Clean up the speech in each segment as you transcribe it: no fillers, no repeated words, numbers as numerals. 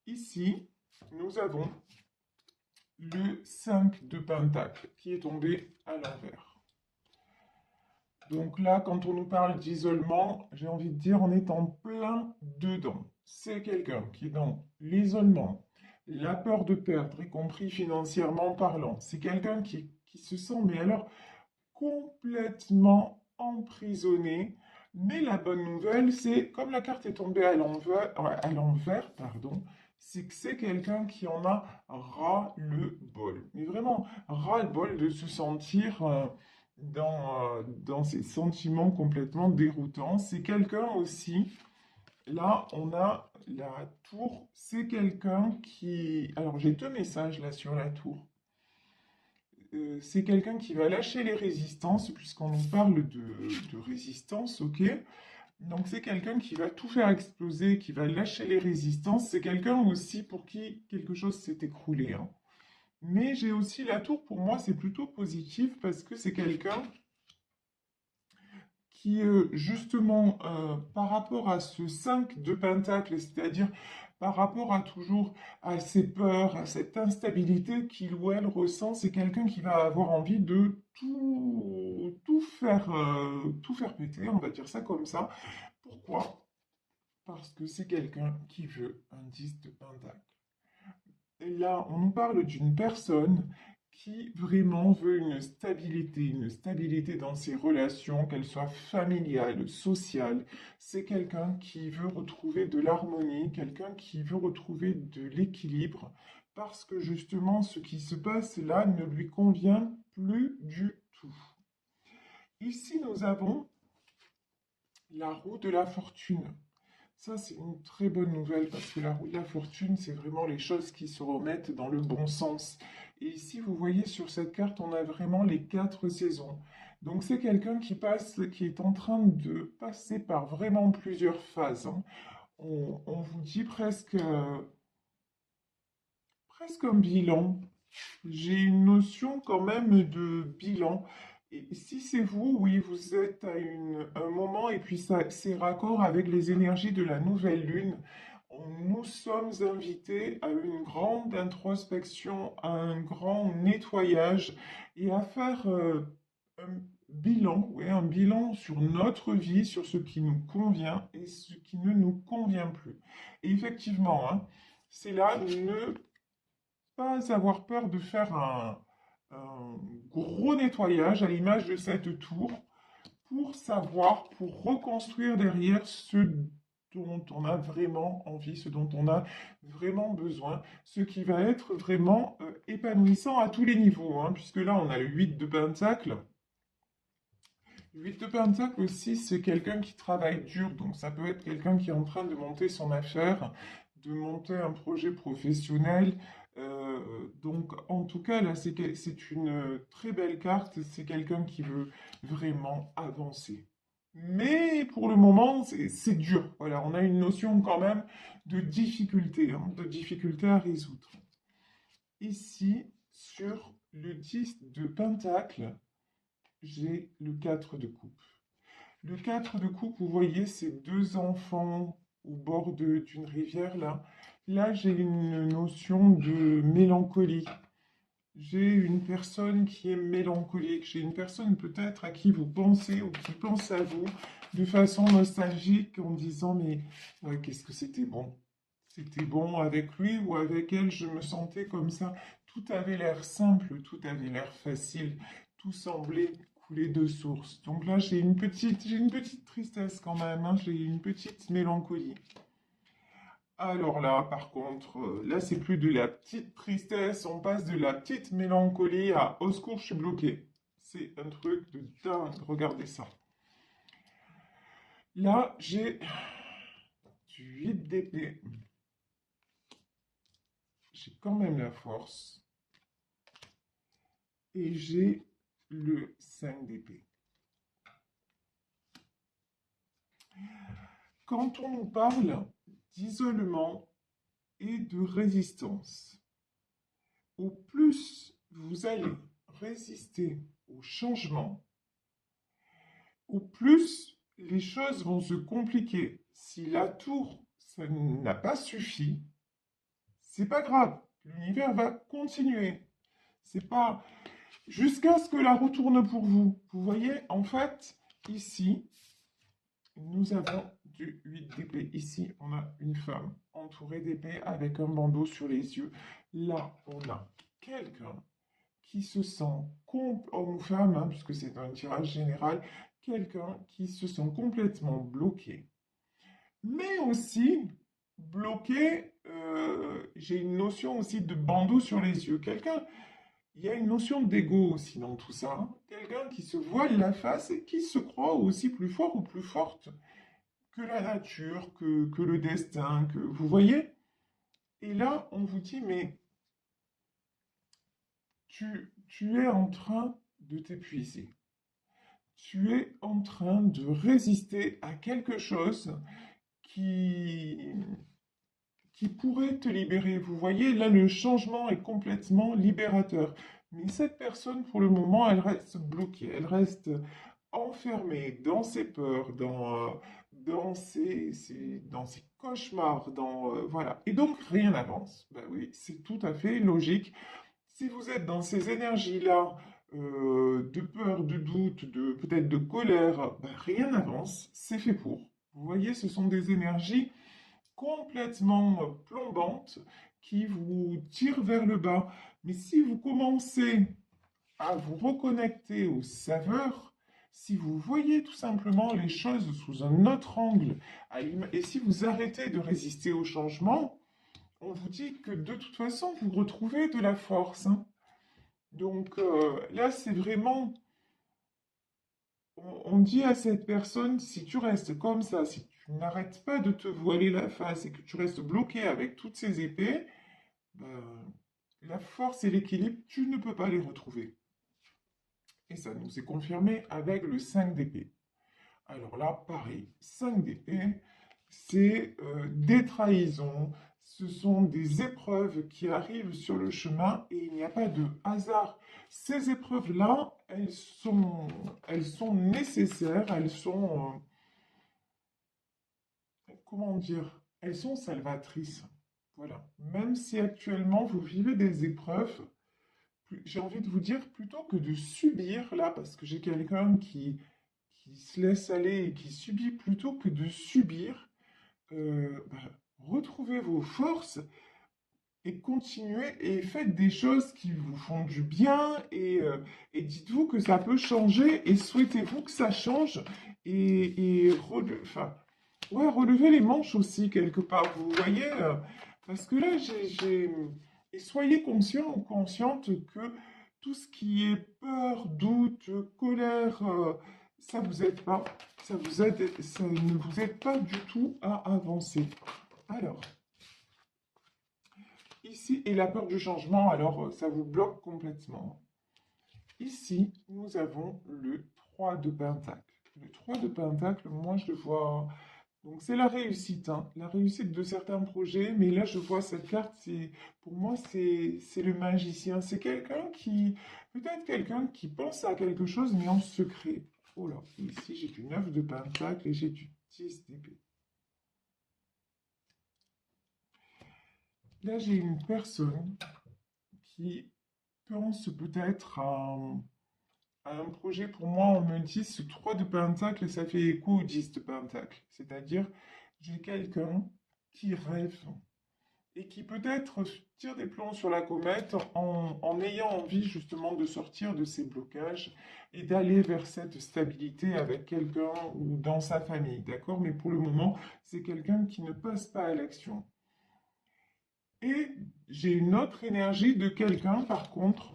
Ici, nous avons le 5 de Pentacle qui est tombé à l'envers. Donc là, quand on nous parle d'isolement, j'ai envie de dire, on est en plein dedans. C'est quelqu'un qui est dans l'isolement, la peur de perdre, y compris financièrement parlant. C'est quelqu'un qui se sent, mais alors, complètement emprisonné. Mais la bonne nouvelle, c'est, comme la carte est tombée à l'envers, pardon, c'est que c'est quelqu'un qui en a ras-le-bol. Mais vraiment, ras-le-bol de se sentir dans ces sentiments complètement déroutants. C'est quelqu'un aussi, là, on a la tour, c'est quelqu'un qui... Alors, j'ai deux messages là sur la tour. C'est quelqu'un qui va lâcher les résistances, puisqu'on nous parle de résistance, ok? Donc c'est quelqu'un qui va tout faire exploser, qui va lâcher les résistances. C'est quelqu'un aussi pour qui quelque chose s'est écroulé, hein. Mais j'ai aussi la tour, pour moi, c'est plutôt positif parce que c'est quelqu'un qui, justement, par rapport à ce 5 de Pentacle, c'est-à-dire par rapport à toujours à ses peurs, à cette instabilité qu'il ou elle ressent, c'est quelqu'un qui va avoir envie de tout faire péter, on va dire ça comme ça. Pourquoi? Parce que c'est quelqu'un qui veut un 10 de Pentacle. Et là, on nous parle d'une personne qui vraiment veut une stabilité dans ses relations, qu'elles soient familiales, sociales. C'est quelqu'un qui veut retrouver de l'harmonie, quelqu'un qui veut retrouver de l'équilibre, parce que justement, ce qui se passe là ne lui convient plus du tout. Ici, nous avons la roue de la fortune. Ça, c'est une très bonne nouvelle parce que la roue de la fortune, c'est vraiment les choses qui se remettent dans le bon sens. Et ici, vous voyez sur cette carte, on a vraiment les quatre saisons. Donc, c'est quelqu'un qui passe, qui est en train de passer par vraiment plusieurs phases, hein. On vous dit presque un bilan. J'ai une notion quand même de bilan. Et si c'est vous, oui, vous êtes à un moment et puis ça, c'est raccord avec les énergies de la nouvelle lune. Nous sommes invités à une grande introspection, à un grand nettoyage et à faire un bilan, ouais, un bilan sur notre vie, sur ce qui nous convient et ce qui ne nous convient plus. Et effectivement, hein, c'est là, ne pas avoir peur de faire un gros nettoyage à l'image de cette tour pour savoir, pour reconstruire derrière ce dont on a vraiment envie, ce dont on a vraiment besoin, ce qui va être vraiment épanouissant à tous les niveaux, hein, puisque là on a le 8 de Pentacle. Le 8 de Pentacle aussi, c'est quelqu'un qui travaille dur, donc ça peut être quelqu'un qui est en train de monter son affaire, de monter un projet professionnel. Donc en tout cas, là, c'est une très belle carte, c'est quelqu'un qui veut vraiment avancer. Mais pour le moment, c'est dur. Voilà, on a une notion quand même de difficulté, hein, de difficulté à résoudre. Ici, sur le 10 de Pentacle, j'ai le 4 de coupe. Le 4 de coupe, vous voyez ces deux enfants au bord d'une rivière là. Là, j'ai une notion de mélancolie. J'ai une personne qui est mélancolique. J'ai une personne peut-être à qui vous pensez ou qui pense à vous de façon nostalgique en disant mais ouais, qu'est-ce que c'était bon. C'était bon avec lui ou avec elle, je me sentais comme ça. Tout avait l'air simple, tout avait l'air facile, tout semblait couler de source. Donc là, j'ai une petite tristesse quand même, hein, j'ai une petite mélancolie. Alors là, par contre, là, c'est plus de la petite tristesse, on passe de la petite mélancolie à au secours, je suis bloqué. C'est un truc de dingue, regardez ça. Là, j'ai du 8 d'épée. J'ai quand même la force. Et j'ai le 5 d'épée. Quand on nous parle d'isolement et de résistance, au plus vous allez résister au changement, au plus les choses vont se compliquer. Si la tour, ça n'a pas suffi, c'est pas grave. L'univers va continuer. C'est pas jusqu'à ce que la roue tourne pour vous. Vous voyez, en fait, ici, nous avons du 8 d'épée. Ici, on a une femme entourée d'épée avec un bandeau sur les yeux. Là, on a quelqu'un qui se sent, homme ou femme, hein, puisque c'est un tirage général, quelqu'un qui se sent complètement bloqué. Mais aussi bloqué, j'ai une notion aussi de bandeau sur les yeux. Quelqu'un, il y a une notion d'ego aussi dans tout ça, hein. Quelqu'un qui se voile la face et qui se croit aussi plus fort ou plus forte que la nature, que le destin, que vous voyez. Et là, on vous dit, mais tu es en train de t'épuiser. Tu es en train de résister à quelque chose qui, qui pourrait te libérer. Vous voyez, là, le changement est complètement libérateur. Mais cette personne, pour le moment, elle reste bloquée, elle reste enfermée dans ses peurs, dans ses cauchemars, voilà. Et donc, rien n'avance. Ben oui, c'est tout à fait logique. Si vous êtes dans ces énergies-là, de peur, de doute, peut-être de colère, ben rien n'avance, c'est fait pour. Vous voyez, ce sont des énergies complètement plombantes qui vous tirent vers le bas. Mais si vous commencez à vous reconnecter aux saveurs, si vous voyez tout simplement les choses sous un autre angle, et si vous arrêtez de résister au changement, on vous dit que de toute façon, vous retrouvez de la force, hein. Donc là, c'est vraiment, on dit à cette personne, si tu restes comme ça, si tu n'arrêtes pas de te voiler la face et que tu restes bloqué avec toutes ces épées, ben, la force et l'équilibre, tu ne peux pas les retrouver. Et ça nous est confirmé avec le 5 d'épée. Alors là, pareil, 5 d'épée, c'est des trahisons, ce sont des épreuves qui arrivent sur le chemin et il n'y a pas de hasard. Ces épreuves-là, elles sont nécessaires, elles sont, comment dire, elles sont salvatrices. Voilà. Même si actuellement vous vivez des épreuves, j'ai envie de vous dire plutôt que de subir là, parce que j'ai quelqu'un qui se laisse aller et qui subit plutôt que de subir, bah, retrouvez vos forces et continuez et faites des choses qui vous font du bien et dites-vous que ça peut changer et souhaitez-vous que ça change enfin, ouais, relevez les manches aussi quelque part, vous voyez, parce que là, et soyez conscient ou consciente que tout ce qui est peur, doute, colère, ça vous aide pas, ça ne vous aide pas du tout à avancer. Alors, ici, et la peur du changement, alors ça vous bloque complètement. Ici, nous avons le 3 de Pentacle. Le 3 de Pentacle, moi je le vois. Donc c'est la réussite, hein, la réussite de certains projets, mais là je vois cette carte, pour moi c'est le magicien. C'est quelqu'un qui, peut-être quelqu'un qui pense à quelque chose, mais en secret. Oh là, ici j'ai du 9 de Pentacle et j'ai du 10 d'épée. Là j'ai une personne qui pense peut-être à un projet. Pour moi, on me dit ce 3 de Pentacle, ça fait écho au 10 de Pentacle. C'est-à-dire, j'ai quelqu'un qui rêve et qui peut-être tire des plombs sur la comète en ayant envie justement de sortir de ses blocages et d'aller vers cette stabilité avec quelqu'un ou dans sa famille, d'accord? Mais pour le moment, c'est quelqu'un qui ne passe pas à l'action. Et j'ai une autre énergie de quelqu'un, par contre,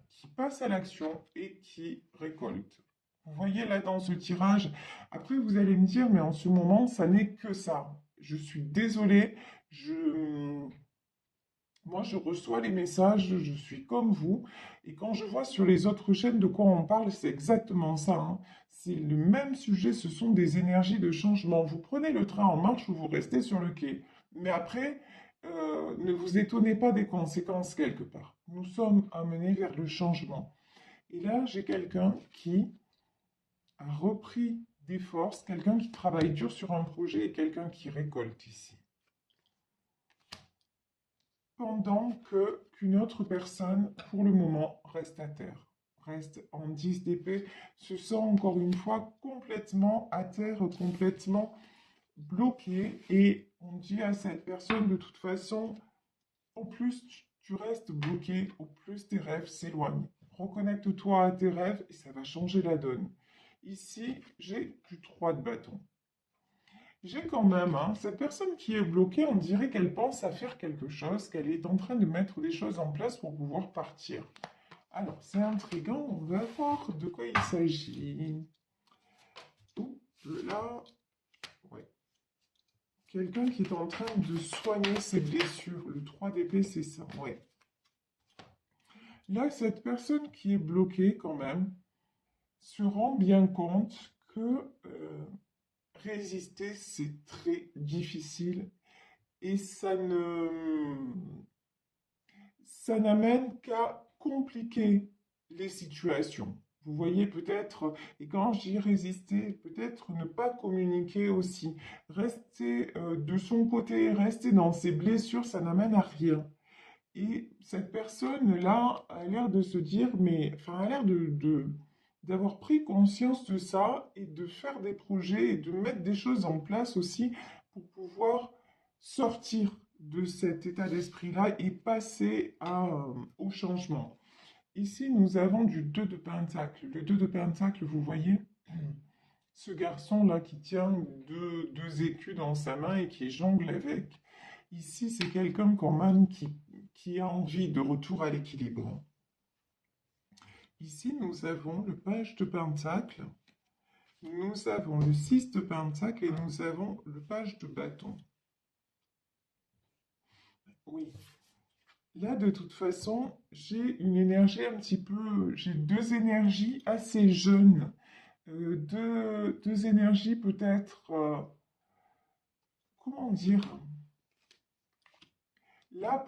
qui passe à l'action et qui récolte. Vous voyez là dans ce tirage, après vous allez me dire, mais en ce moment, ça n'est que ça. Je suis désolé, moi je reçois les messages, je suis comme vous, et quand je vois sur les autres chaînes de quoi on parle, c'est exactement ça, hein. C'est le même sujet, ce sont des énergies de changement. Vous prenez le train en marche ou vous restez sur le quai. Mais après, ne vous étonnez pas des conséquences quelque part. Nous sommes amenés vers le changement. Et là, j'ai quelqu'un qui a repris des forces, quelqu'un qui travaille dur sur un projet et quelqu'un qui récolte ici. pendant qu'une autre personne, pour le moment, reste à terre, reste en 10 d'épée, se sent encore une fois complètement à terre, complètement bloqué, et on dit à cette personne de toute façon, au plus tu restes bloqué, au plus tes rêves s'éloignent. Reconnecte-toi à tes rêves et ça va changer la donne. Ici, j'ai du 3 de bâton. J'ai quand même, hein, cette personne qui est bloquée, on dirait qu'elle pense à faire quelque chose, qu'elle est en train de mettre des choses en place pour pouvoir partir. Alors, c'est intriguant, on va voir de quoi il s'agit. Oups, là, ouais. Quelqu'un qui est en train de soigner ses blessures. Le 3 d'épée, c'est ça, ouais. Là, cette personne qui est bloquée quand même se rend bien compte que résister, c'est très difficile et ça n'amène qu'à compliquer les situations. Vous voyez peut-être, et quand je dis résister, peut-être ne pas communiquer aussi. Rester de son côté, rester dans ses blessures, ça n'amène à rien. Et cette personne-là a l'air de se dire, mais, enfin, a l'air d'avoir pris conscience de ça et de faire des projets et de mettre des choses en place aussi pour pouvoir sortir de cet état d'esprit-là et passer au changement. Ici, nous avons du 2 de Pentacle. Le 2 de Pentacle, vous voyez, ce garçon-là qui tient deux écus dans sa main et qui jongle avec. Ici, c'est quelqu'un quand même qui a envie de retour à l'équilibre. Ici, nous avons le page de Pentacle, nous avons le 6 de Pentacle et nous avons le page de bâton. Oui. Là, de toute façon, j'ai une énergie un petit peu... J'ai deux énergies assez jeunes. Deux énergies peut-être... comment dire? Là,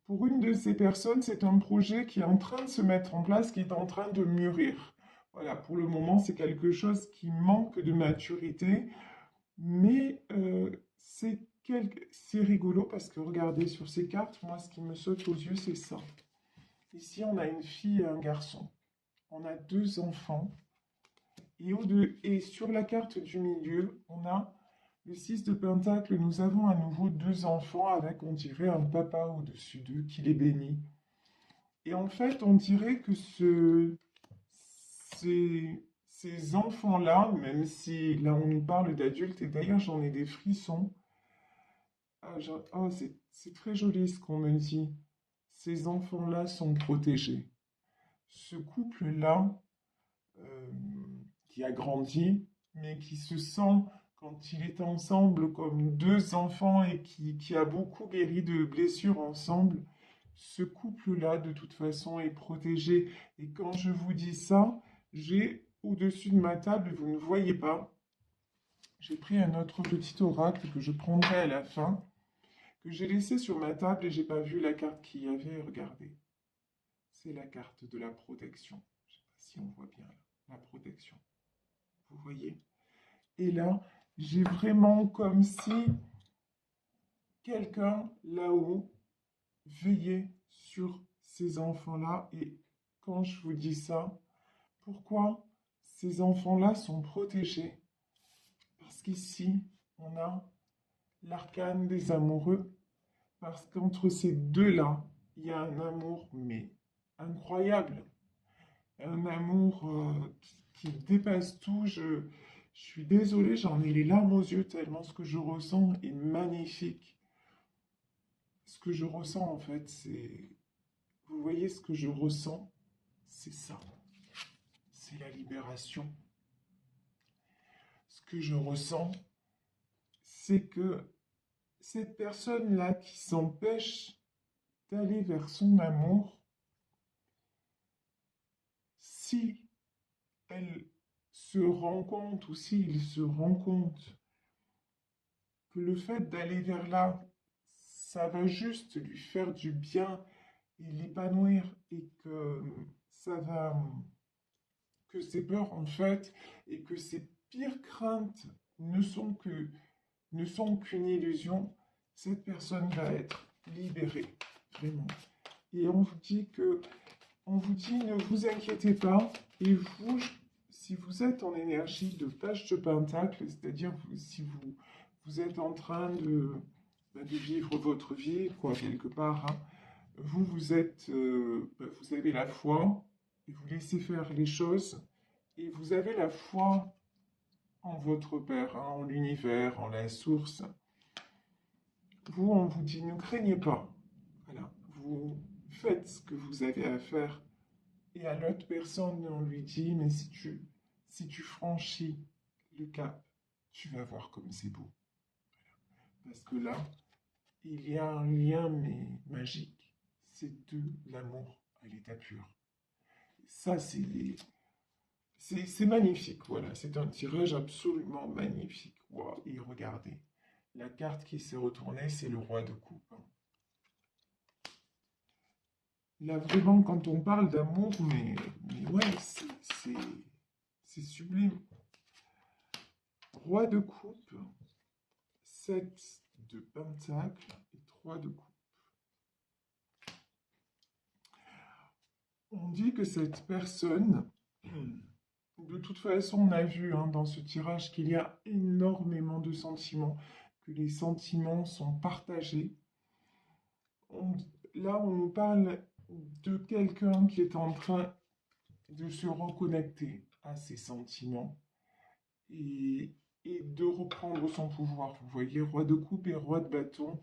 pour une de ces personnes, c'est un projet qui est en train de se mettre en place, qui est en train de mûrir. Voilà, pour le moment, c'est quelque chose qui manque de maturité, mais c'est rigolo parce que regardez sur ces cartes, moi, ce qui me saute aux yeux, c'est ça. Ici, on a une fille et un garçon. On a deux enfants. Et sur la carte du milieu, on a le 6 de Pentacle. Nous avons à nouveau deux enfants avec, on dirait, un papa au-dessus d'eux qui les bénit. Et en fait, on dirait que ces enfants-là, même si là on nous parle d'adultes, et d'ailleurs j'en ai des frissons, oh, c'est très joli ce qu'on me dit. Ces enfants-là sont protégés. Ce couple-là, euh, qui a grandi, mais qui se sent, quand il est ensemble, comme deux enfants et qui a beaucoup guéri de blessures ensemble, ce couple-là, de toute façon, est protégé. Et quand je vous dis ça, j'ai au-dessus de ma table, vous ne voyez pas, j'ai pris un autre petit oracle que je prendrai à la fin, que j'ai laissé sur ma table et j'ai pas vu la carte qu'il y avait. Regardez, c'est la carte de la protection. Je sais pas si on voit bien là, la protection. Vous voyez? Et là, j'ai vraiment comme si quelqu'un là-haut veillait sur ces enfants-là. Et quand je vous dis ça, pourquoi ces enfants-là sont protégés? Parce qu'ici, on a l'arcane des amoureux. Parce qu'entre ces deux-là, il y a un amour, mais incroyable. Un amour qui dépasse tout. Je suis désolée, j'en ai les larmes aux yeux tellement ce que je ressens est magnifique. Ce que je ressens en fait, c'est... Vous voyez ce que je ressens? C'est ça. C'est la libération. Ce que je ressens, c'est que cette personne-là qui s'empêche d'aller vers son amour, si elle se rend compte ou s'il se rend compte que le fait d'aller vers là, ça va juste lui faire du bien et l'épanouir et que ça va, que ses peurs en fait et que ses pires craintes ne sont qu'une illusion, cette personne va être libéré, vraiment. Et on vous dit, ne vous inquiétez pas. Et vous, si vous êtes en énergie de page de pentacle, c'est-à-dire si vous êtes en train de vivre votre vie, quoi, quelque part, hein, vous avez la foi, et vous laissez faire les choses, et vous avez la foi en votre Père, hein, en l'univers, en la source. Vous, on vous dit, ne craignez pas. Voilà, vous faites ce que vous avez à faire. Et à l'autre personne, on lui dit, mais si tu franchis le cap, tu vas voir comme c'est beau. Parce que là, il y a un lien, mais magique. C'est de l'amour à l'état pur. Ça, c'est magnifique, voilà. C'est un tirage absolument magnifique. Wow. Et regardez, la carte qui s'est retournée, c'est le roi de coupe. Hein. Là, vraiment, quand on parle d'amour, mais ouais, c'est sublime. Roi de coupe, 7 de pentacle et 3 de coupe. On dit que cette personne, de toute façon, on a vu hein, dans ce tirage qu'il y a énormément de sentiments, que les sentiments sont partagés. Là, on nous parle de quelqu'un qui est en train de se reconnecter à ses sentiments et, et de reprendre son pouvoir. Vous voyez, roi de coupe et roi de bâton,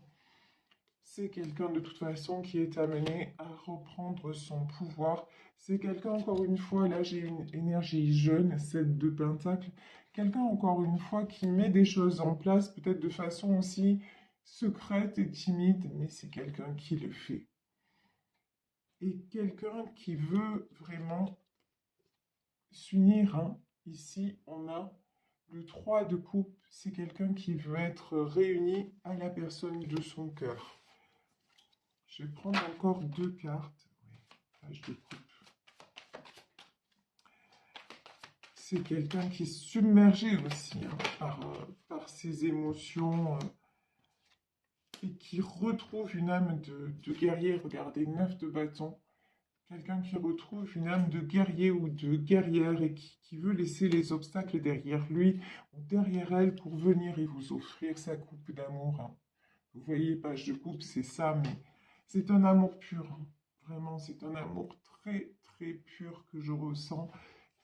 c'est quelqu'un de toute façon qui est amené à reprendre son pouvoir. C'est quelqu'un, encore une fois, là j'ai une énergie jeune, 7 de pentacle, quelqu'un, encore une fois, qui met des choses en place, peut-être de façon aussi secrète et timide, mais c'est quelqu'un qui le fait. Et quelqu'un qui veut vraiment s'unir. Hein. Ici, on a le 3 de coupe, c'est quelqu'un qui veut être réuni à la personne de son cœur. Je vais prendre encore 2 cartes. Oui, page de coupe. C'est quelqu'un qui est submergé aussi hein, par ses émotions et qui retrouve une âme de guerrier. Regardez, 9 de bâton. Quelqu'un qui retrouve une âme de guerrier ou de guerrière et qui veut laisser les obstacles derrière lui ou derrière elle pour venir et vous offrir sa coupe d'amour. Hein. Vous voyez, page de coupe, c'est ça, mais c'est un amour pur. Hein. Vraiment, c'est un amour très, très pur que je ressens.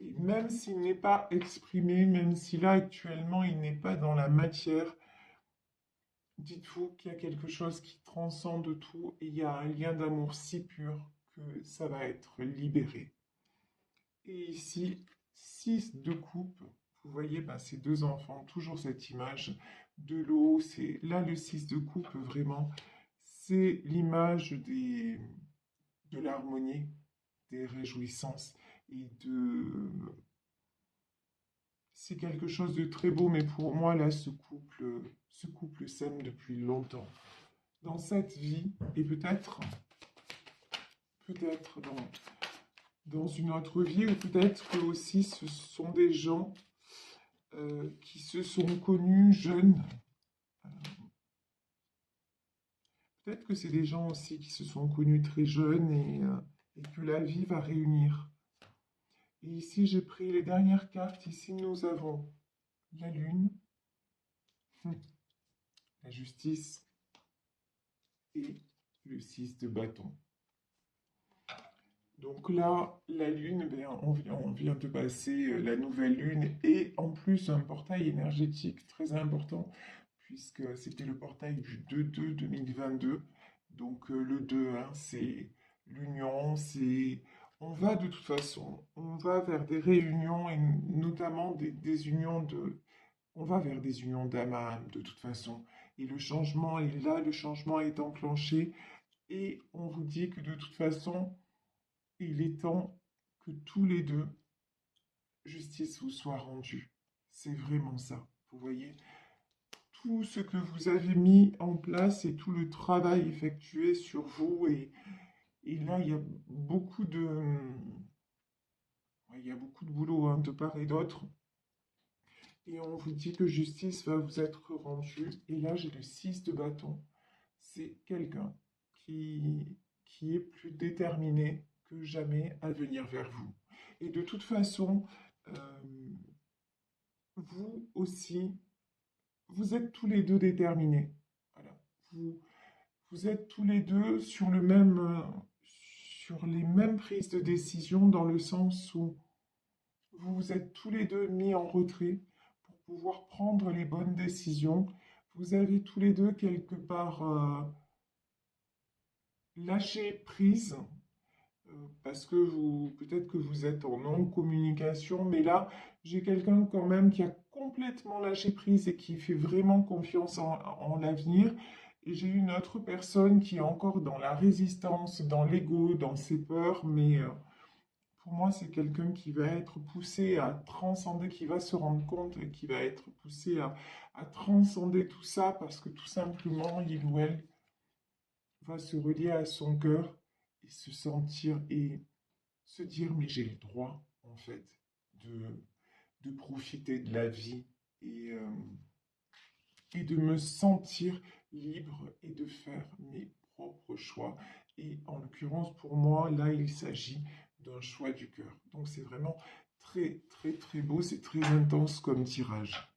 Et même s'il n'est pas exprimé, même si là, actuellement, il n'est pas dans la matière, dites-vous qu'il y a quelque chose qui transcende tout et il y a un lien d'amour si pur que ça va être libéré. Et ici, 6 de coupe, vous voyez ben, ces deux enfants, toujours cette image de l'eau, c'est là le 6 de coupe vraiment, c'est l'image de l'harmonie, des réjouissances et de... C'est quelque chose de très beau, mais pour moi là, ce couple s'aime depuis longtemps. Dans cette vie, et peut-être dans une autre vie, ou peut-être que aussi ce sont des gens qui se sont connus jeunes. Euh, Peut-être que c'est des gens aussi qui se sont connus très jeunes et que la vie va réunir. Et ici, j'ai pris les dernières cartes. Ici, nous avons la lune, la justice et le 6 de bâton. Donc là, la lune, ben, on vient de passer la nouvelle lune et en plus un portail énergétique très important puisque c'était le portail du 2-2 2022. Donc le 2, hein, c'est l'union, c'est... On va de toute façon, on va vers des réunions et notamment des unions de... On va vers des unions d'âme à âme de toute façon. Et le changement est là, le changement est enclenché et on vous dit que de toute façon, il est temps que tous les deux, justice vous soit rendue. C'est vraiment ça, vous voyez? Tout ce que vous avez mis en place et tout le travail effectué sur vous. Et là, il y a beaucoup de boulot hein, de part et d'autre. Et on vous dit que justice va vous être rendue. Et là, j'ai le 6 de bâton. C'est quelqu'un qui est plus déterminé que jamais à venir vers vous. Et de toute façon, euh, vous aussi, vous êtes tous les deux déterminés. Voilà. Vous êtes tous les deux sur sur les mêmes prises de décision dans le sens où vous vous êtes tous les deux mis en retrait pour pouvoir prendre les bonnes décisions. Vous avez tous les deux quelque part lâché prise parce que peut-être que vous êtes en non-communication, mais là, j'ai quelqu'un quand même qui a complètement lâché prise et qui fait vraiment confiance en l'avenir. Et j'ai une autre personne qui est encore dans la résistance, dans l'ego, dans ses peurs, mais pour moi, c'est quelqu'un qui va être poussé à transcender, qui va se rendre compte et qui va être poussé à transcender tout ça parce que tout simplement, il ou elle va se relier à son cœur et se sentir et se dire, mais j'ai le droit, en fait, de profiter de la vie et, euh, et de me sentir libre et de faire mes propres choix. Et en l'occurrence, pour moi, là, il s'agit d'un choix du cœur. Donc c'est vraiment très, très, très beau, c'est très intense comme tirage.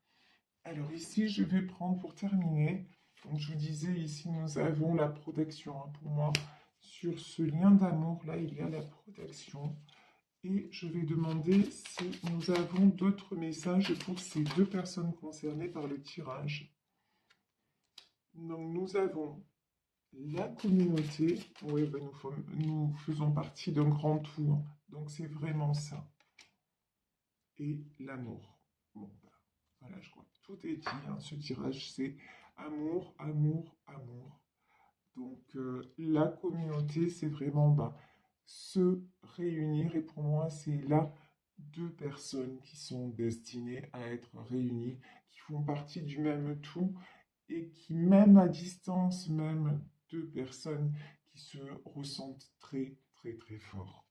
Alors ici, je vais prendre pour terminer. Donc je vous disais, ici, nous avons la protection. Hein. Pour moi, sur ce lien d'amour, là, il y a la protection. Et je vais demander si nous avons d'autres messages pour ces deux personnes concernées par le tirage. Donc nous avons la communauté. Oui, ben, nous faisons partie d'un grand tour. Donc c'est vraiment ça. Et l'amour. Bon, ben, voilà, je crois que tout est dit. Hein. Ce tirage, c'est amour, amour, amour. Donc la communauté, c'est vraiment se réunir. Et pour moi, c'est là deux personnes qui sont destinées à être réunies, qui font partie du même tout et qui, même à distance, même deux personnes qui se ressentent très, très, très fort.